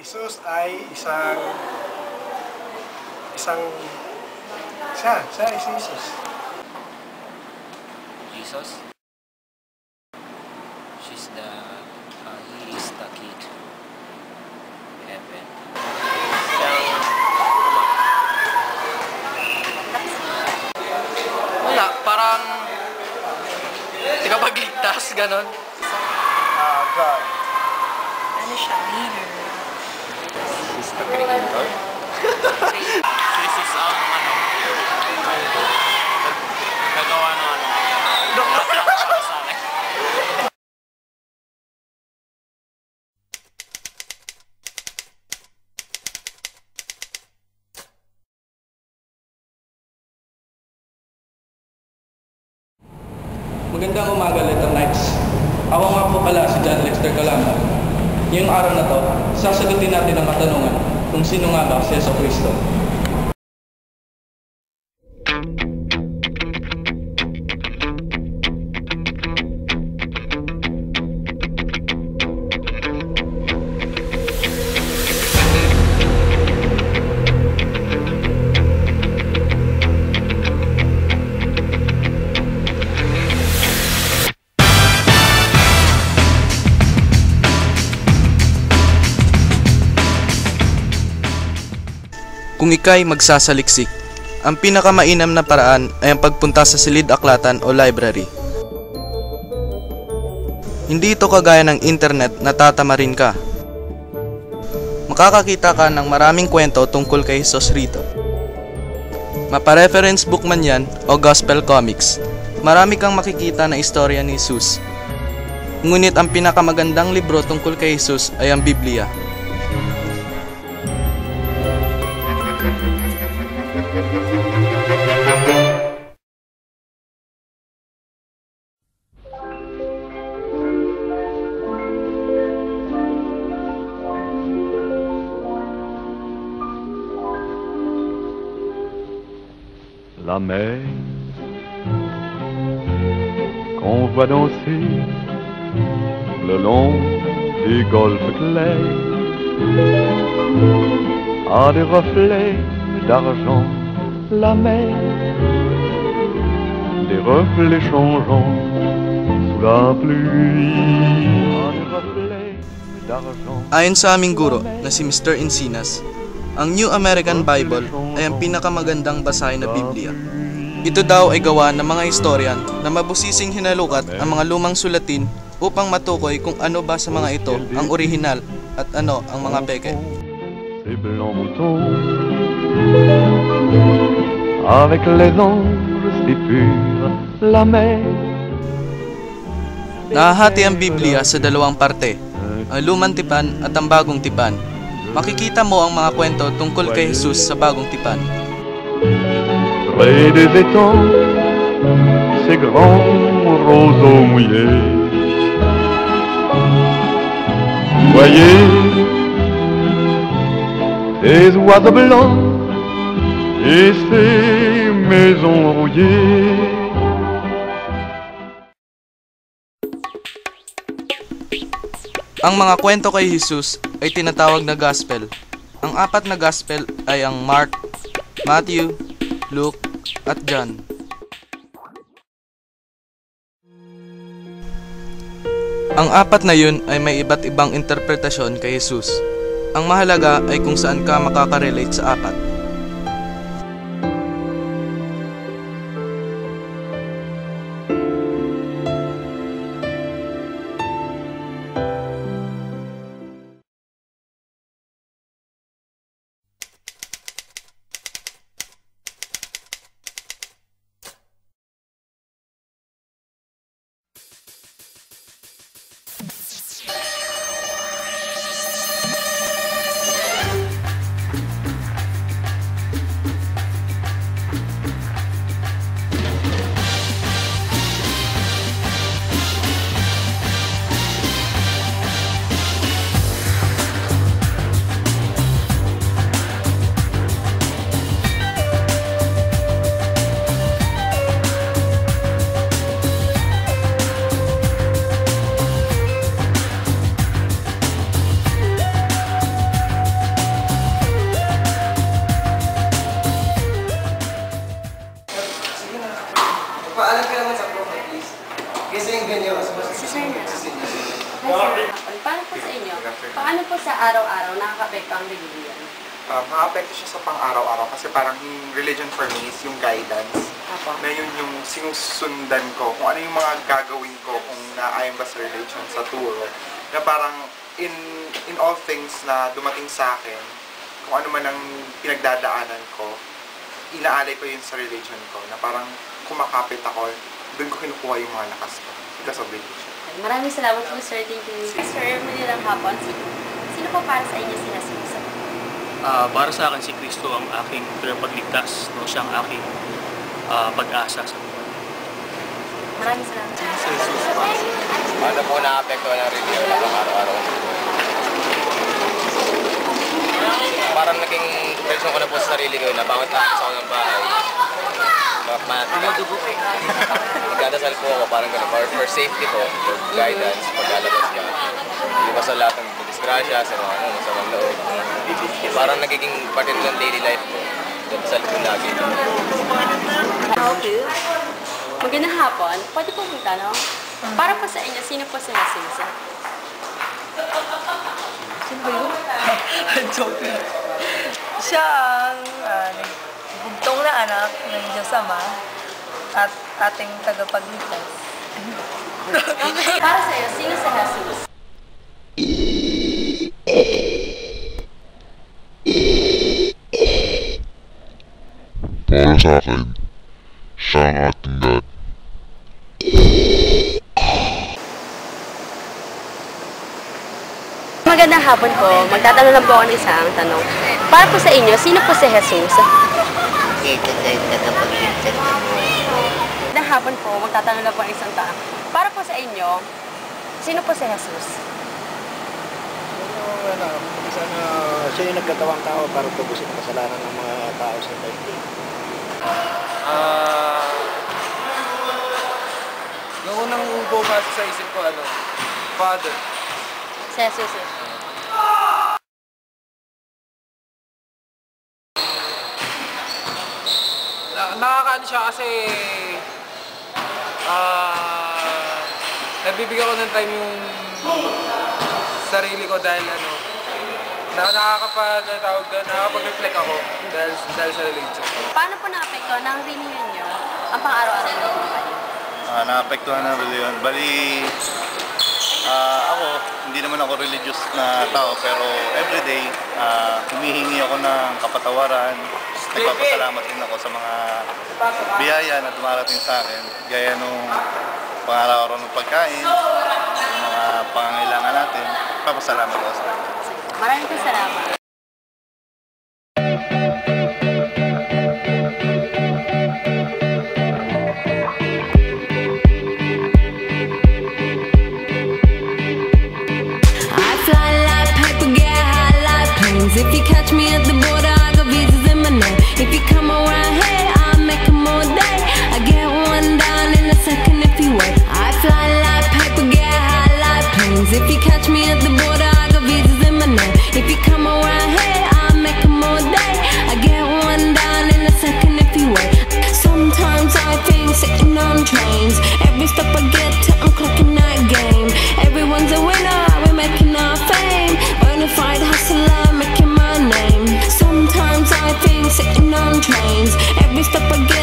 Jesus ay siya ay si Jesus. Jesus? He is the key to heaven. Wala, parang tagapagligtas, ganon. God. Ano siya? Leader. He's the creator. Jesus ang nagawa ng para sa akin. Magandang umaga, Little Knights. Ako nga po pala si John Lexter Calamo. Ngayong araw na to, sasagutin natin ang katanungan kung sino nga ba si Jesucristo. Kung ika'y magsasaliksik, ang pinakamainam na paraan ay ang pagpunta sa silid-aklatan o library. Hindi ito kagaya ng internet na tatamarin ka. Makakakita ka ng maraming kwento tungkol kay Jesus rito. Mapa-reference book man yan o gospel comics, marami kang makikita na istorya ni Jesus. Ngunit ang pinakamagandang libro tungkol kay Jesus ay ang Biblia. La mer qu'on voit danser le long des golfes clairs a des reflets d'argent. La mer, des reflets changeants sous la pluie a des reflets d'argent. Ayon sa aming guro na si Mr. Encinas, ang New American Bible ay ang pinakamagandang basahin na Biblia. Ito daw ay gawa ng mga historian na mabusising hinalukat ang mga lumang sulatin upang matukoy kung ano ba sa mga ito ang orihinal at ano ang mga peke. Ces blancs moutons avec les anges si purs, la mer. Nahahati ang Biblia sa dalawang parte, ang lumang tipan at ang bagong tipan. Makikita mo ang mga kwento tungkol kay Jesus sa bagong tipan. Près des étangs, ces grands roseaux mouillés. Voyez ces oiseaux blancs et ces maisons rouillées. Ang mga kwento kay Jesus ay tinatawag na gospel. Ang apat na gospel ay ang Mark, Matthew, Luke, at John. Ang apat na yun ay may iba't ibang interpretasyon kay Jesus. Ang mahalaga ay kung saan ka makaka-relate sa apat. Paalam ka naman sa profile, please. Kasi yung ganyan, mas Si Sir na. Paano po sa inyo? Paano po sa araw-araw nakaka-apekto ang religion? Maka-apekto siya sa pang-araw-araw kasi parang yung religion for me is yung guidance. Apo. Na yun yung sinusundan ko, kung ano yung mga gagawin ko kung naayon ba sa religion, sa turo. Na parang in all things na dumating sa akin, kung ano man ang pinagdadaanan ko, inaalay ko yun sa religion ko. Na parang kumakapit ako, doon ko kinukuha yung mga lakas ko because of religion. Maraming salamat po, Sir. Thank you. Sir, manilang hapon. Sino po para sa inyo sinasisa? Para sa akin si Kristo ang aking tagapagligtas, no? Siya ang aking pag-asa sa buhay. Maraming salamat. Paano po na-apektuhan ng religion na araw-araw? Parang naging version ko na po sa sarili ko na bawat nakakasa ko ng bahay. Nagdadasal po ako parang gano'n. For safety po, for guidance, paglalabas ka. Hindi ba sa lahat ng disgrasya, sa mga masamang loob. Parang nagiging part ng daily life ko. Nagdadasal ko lagi. Okay. Magandang hapon. Pwede po kong tanong? Para po sa inyo, sino po si Jesus? Sino ba yun? Joke lang. Siya ang bugtong na anak ng Diyos Ama at ating tagapagligtas. Para sa iyo, sino si Jesus? Para sa akin, siya ang ating God. Magandang hapon po. Magtatanong lang po ako ng isang tanong. Para po sa inyo, sino po si Jesus? Magandang hapon po. Magtatanong lang po ng isang tanong. Para po sa inyo, sino po si Jesus? Sana siya yung nagkatawang tao para tubusin ang kasalanan ng mga tao sa daigdig. Yung unang bumasa sa isip ko, Father. Si Jesus. Nakakaano siya kasi nabibigyan ko ng time yung sarili ko dahil nakakapag-reflect ako dahil sa religion. Paano po na-apektuhan ng religion nyo ang pang-araw-araw ng buhay? Naapektuhan ng religion. Bali, ako, hindi naman ako religious na tao, pero everyday, humihingi ako ng kapatawaran. Nagpapasalamat din ako sa mga biyaya na dumarating sa akin. Gaya nung pang-araw-araw ng pagkain, yung mga pangangailangan natin. Nagpapasalamat ako sa akin. Maraming salamat. If you catch me at the border, I got visas in my name. If you come around here, I'll make them all day. I get one down in a second if you wait. I fly like paper, get high like planes. If you catch me at the border, I got visas in my name. If you come around here, I'll make them all day. I get one down in a second if you wait. Sometimes I think sitting on trains. Every step I get to, I'm clocking that game. Everyone's a winner, we're making our fame. Bonafide hustler, making my name. Sometimes I think sitting on trains. Every step I get